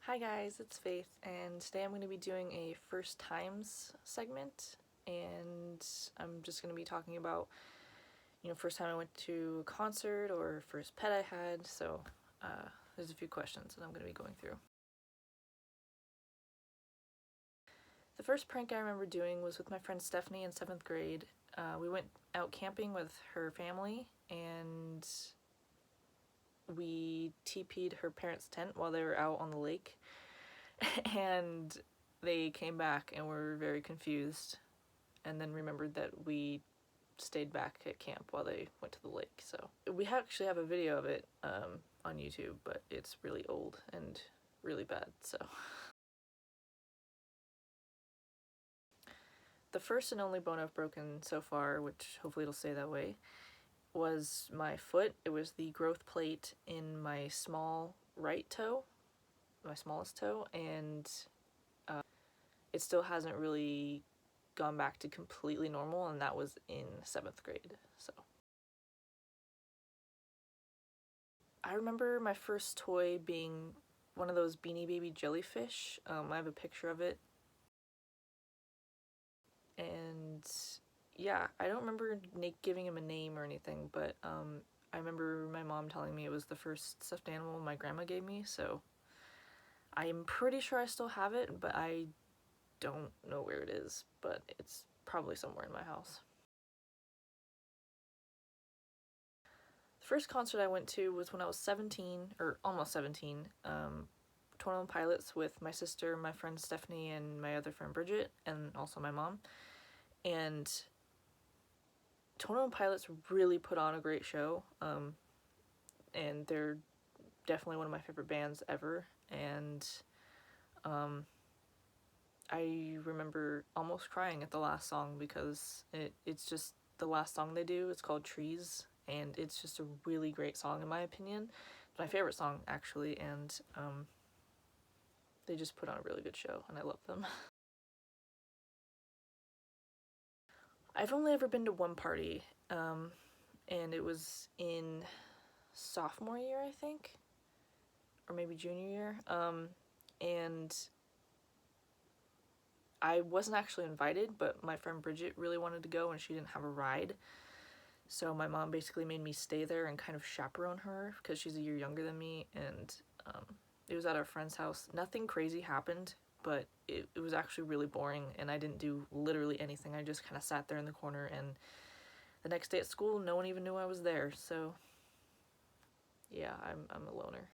Hi guys, it's Faith, and today I'm going to be doing a first times segment, and I'm just going to be talking about, first time I went to a concert or first pet I had, so there's a few questions that I'm going to be going through. The first prank I remember doing was with my friend Stephanie in 7th grade. We went out camping with her family, and we TP'd her parents' tent while they were out on the lake. And they came back and were very confused, and then remembered that we stayed back at camp while they went to the lake. So we actually have a video of it on YouTube, but it's really old and really bad. So the first and only bone I've broken so far, which hopefully it'll stay that way, was my foot. It was the growth plate in my small right toe, my smallest toe, and it still hasn't really gone back to completely normal, and that was in 7th grade. So I remember my first toy being one of those Beanie Baby jellyfish. I have a picture of it, and yeah, I don't remember giving him a name or anything, but I remember my mom telling me it was the first stuffed animal my grandma gave me, so I'm pretty sure I still have it, but I don't know where it is, but it's probably somewhere in my house. The first concert I went to was when I was 17, or almost 17. 21 Pilots with my sister, my friend Stephanie, and my other friend Bridget, and also my mom. And 21 Pilots really put on a great show, and they're definitely one of my favorite bands ever. And I remember almost crying at the last song because it's just the last song they do. It's called Trees, and it's just a really great song in my opinion. It's my favorite song actually, and they just put on a really good show, and I love them. I've only ever been to one party, and it was in sophomore year, I think, or maybe junior year, and I wasn't actually invited, but my friend Bridget really wanted to go, and she didn't have a ride, so my mom basically made me stay there and kind of chaperone her, because she's a year younger than me, and it was at our friend's house. Nothing crazy happened, but it was actually really boring, and I didn't do literally anything. I just kind of sat there in the corner, and the next day at school, no one even knew I was there, so yeah, I'm a loner.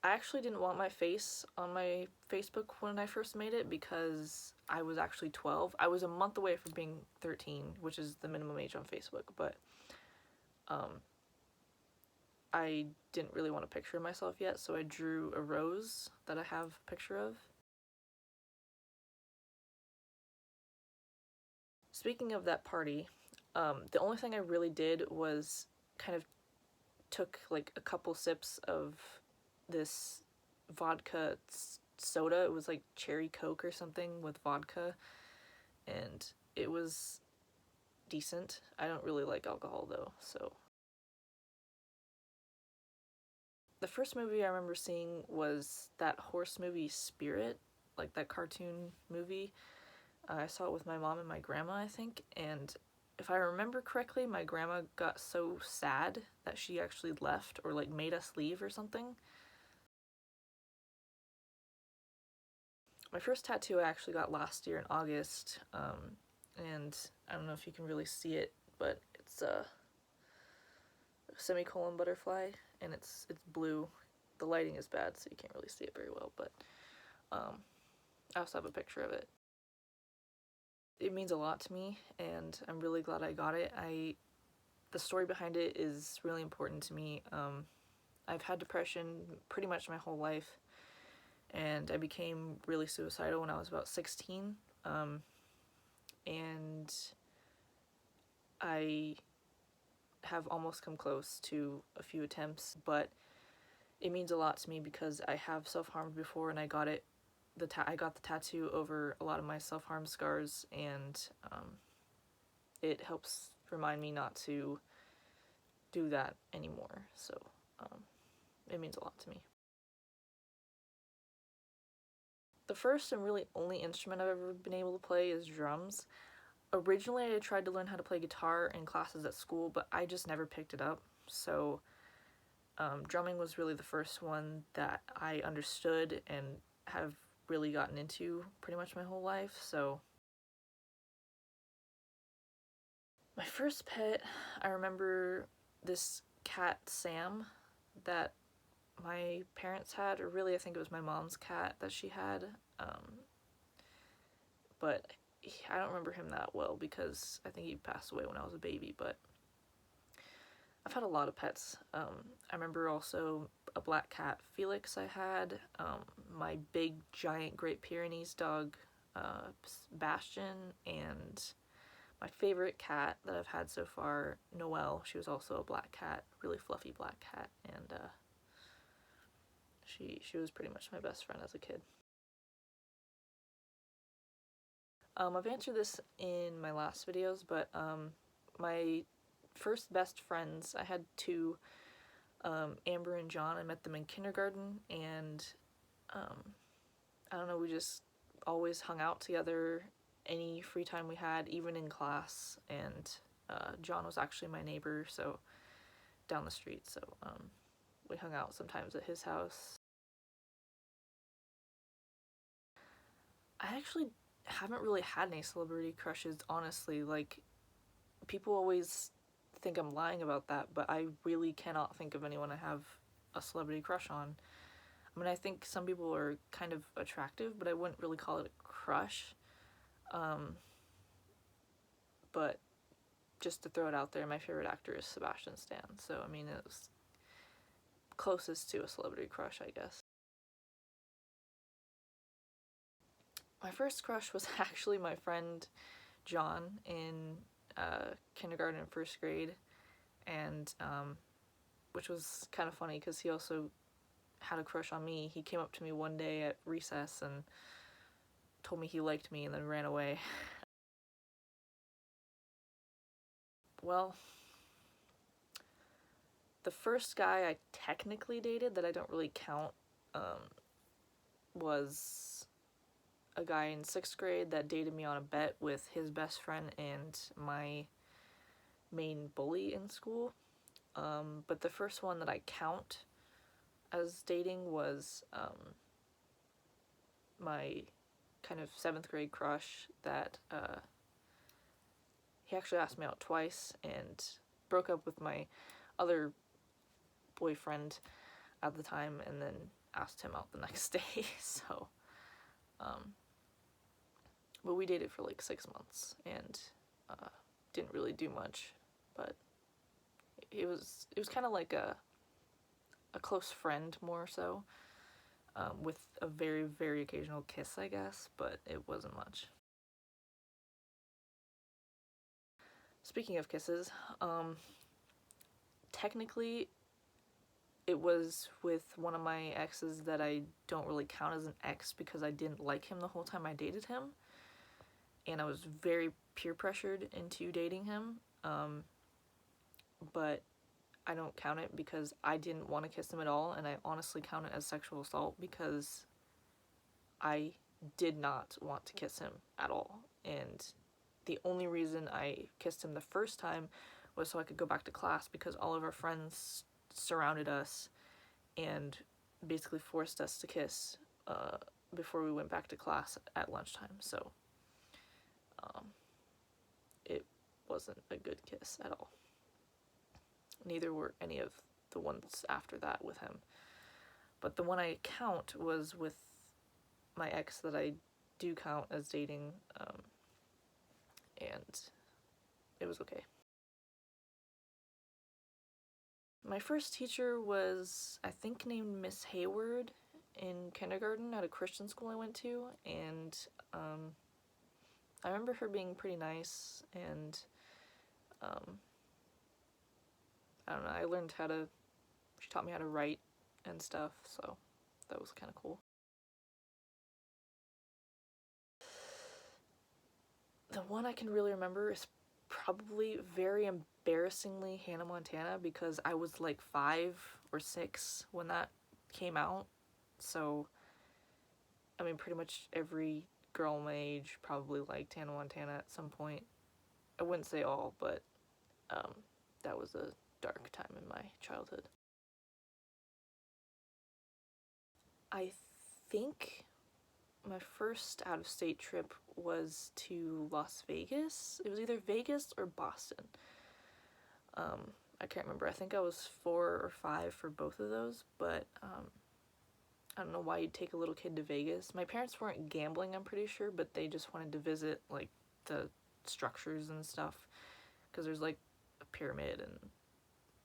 I actually didn't want my face on my Facebook when I first made it because I was actually 12. I was a month away from being 13, which is the minimum age on Facebook, but I didn't really want a picture of myself yet, so I drew a rose that I have a picture of. Speaking of that party, the only thing I really did was kind of took like a couple sips of this vodka soda. It was like cherry Coke or something with vodka, and it was decent. I don't really like alcohol though, so. The first movie I remember seeing was that horse movie Spirit, like that cartoon movie. I saw it with my mom and my grandma, I think, and if I remember correctly, my grandma got so sad that she actually left or like made us leave or something. My first tattoo I actually got last year in August, and I don't know if you can really see it, but it's a semicolon butterfly, and it's blue. The lighting is bad, so you can't really see it very well, but I also have a picture of it. It means a lot to me, and I'm really glad I got it. The story behind it is really important to me. I've had depression pretty much my whole life, and I became really suicidal when I was about 16. And I have almost come close to a few attempts, but it means a lot to me because I have self-harmed before, and I got it. I got the tattoo over a lot of my self-harm scars, and it helps remind me not to do that anymore. So it means a lot to me. The first and really only instrument I've ever been able to play is drums. Originally, I tried to learn how to play guitar in classes at school, but I just never picked it up. So drumming was really the first one that I understood and have really gotten into pretty much my whole life. So my first pet, I remember this cat, Sam, that my parents had, or really I think it was my mom's cat that she had. But I don't remember him that well because I think he passed away when I was a baby, but I've had a lot of pets. I remember also a black cat, Felix, I had. My big, giant Great Pyrenees dog, Bastion, and my favorite cat that I've had so far, Noelle. She was also a black cat, really fluffy black cat, and she was pretty much my best friend as a kid. I've answered this in my last videos, but my first best friends, I had two, Amber and John. I met them in kindergarten, and I don't know, we just always hung out together any free time we had, even in class. And John was actually my neighbor, so down the street, so we hung out sometimes at his house. I actually haven't really had any celebrity crushes, honestly. Like, people always think I'm lying about that, but I really cannot think of anyone I have a celebrity crush on. I mean, I think some people are kind of attractive, but I wouldn't really call it a crush. But just to throw it out there, my favorite actor is Sebastian Stan, so I mean, it was closest to a celebrity crush, I guess. My first crush was actually my friend John in kindergarten and first grade, and which was kind of funny because he also had a crush on me. He came up to me one day at recess and told me he liked me and then ran away. Well, the first guy I technically dated that I don't really count was a guy in 6th grade that dated me on a bet with his best friend and my main bully in school. But the first one that I count as dating was my kind of 7th grade crush that he actually asked me out twice and broke up with my other boyfriend at the time and then asked him out the next day. So but we dated for like 6 months and didn't really do much, but it was kind of like a close friend more so, with a very, very occasional kiss, I guess, but it wasn't much. Speaking of kisses, technically it was with one of my exes that I don't really count as an ex because I didn't like him the whole time I dated him, and I was very peer pressured into dating him, but I don't count it because I didn't want to kiss him at all, and I honestly count it as sexual assault because I did not want to kiss him at all, and the only reason I kissed him the first time was so I could go back to class because all of our friends surrounded us and basically forced us to kiss before we went back to class at lunchtime. So it wasn't a good kiss at all. Neither were any of the ones after that with him. But the one I count was with my ex that I do count as dating, and it was okay. My first teacher was, I think, named Miss Hayward in kindergarten at a Christian school I went to, and I remember her being pretty nice, and I don't know, I learned how to, she taught me how to write and stuff, so that was kind of cool. The one I can really remember is probably very embarrassingly Hannah Montana, because I was like 5 or 6 when that came out. So, I mean, pretty much every girl my age probably liked Hannah Montana at some point. I wouldn't say all, but um, that was a dark time in my childhood. I think my first out-of-state trip was to Las Vegas. It was either Vegas or Boston. I can't remember. I think I was 4 or 5 for both of those, but I don't know why you'd take a little kid to Vegas. My parents weren't gambling, I'm pretty sure, but they just wanted to visit, like, the structures and stuff, because there's, like, a pyramid, and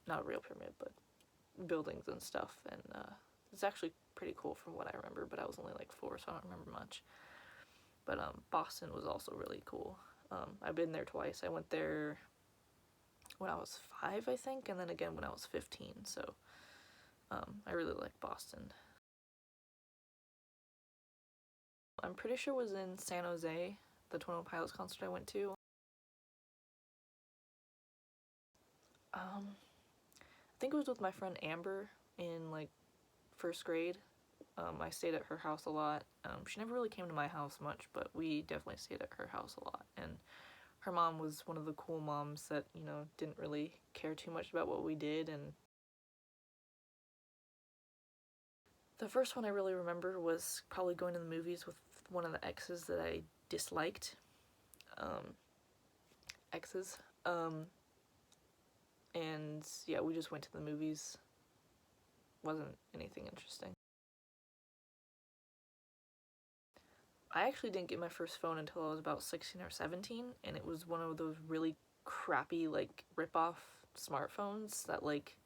not a real pyramid, but buildings and stuff, and it's actually pretty cool from what I remember, but I was only, like, 4, so I don't remember much. But Boston was also really cool. I've been there twice. I went there when I was 5, I think, and then again when I was 15, so I really like Boston. I'm pretty sure it was in San Jose, the 21 Pilots concert I went to. I think it was with my friend Amber in, like, 1st grade. I stayed at her house a lot. She never really came to my house much, but we definitely stayed at her house a lot. And her mom was one of the cool moms that, you know, didn't really care too much about what we did. And the first one I really remember was probably going to the movies with one of the exes that I disliked. Exes. And yeah, we just went to the movies. Wasn't anything interesting. I actually didn't get my first phone until I was about 16 or 17, and it was one of those really crappy, like, rip-off smartphones that, like,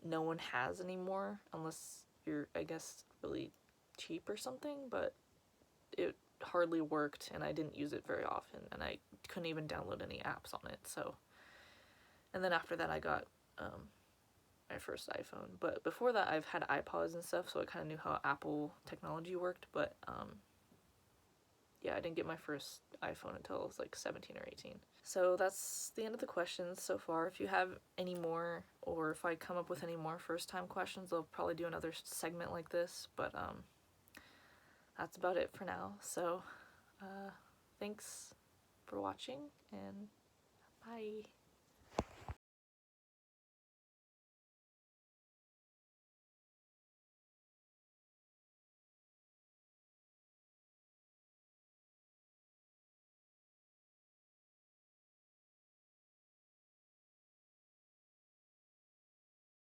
no one has anymore, unless you're, I guess, really cheap or something, but it hardly worked, and I didn't use it very often, and I couldn't even download any apps on it, so. And then after that, I got my first iPhone, but before that, I've had iPods and stuff, so I kind of knew how Apple technology worked, but yeah, I didn't get my first iPhone until I was like 17 or 18. So that's the end of the questions so far. If you have any more, or if I come up with any more first time questions, I'll probably do another segment like this, but that's about it for now. So thanks for watching, and bye.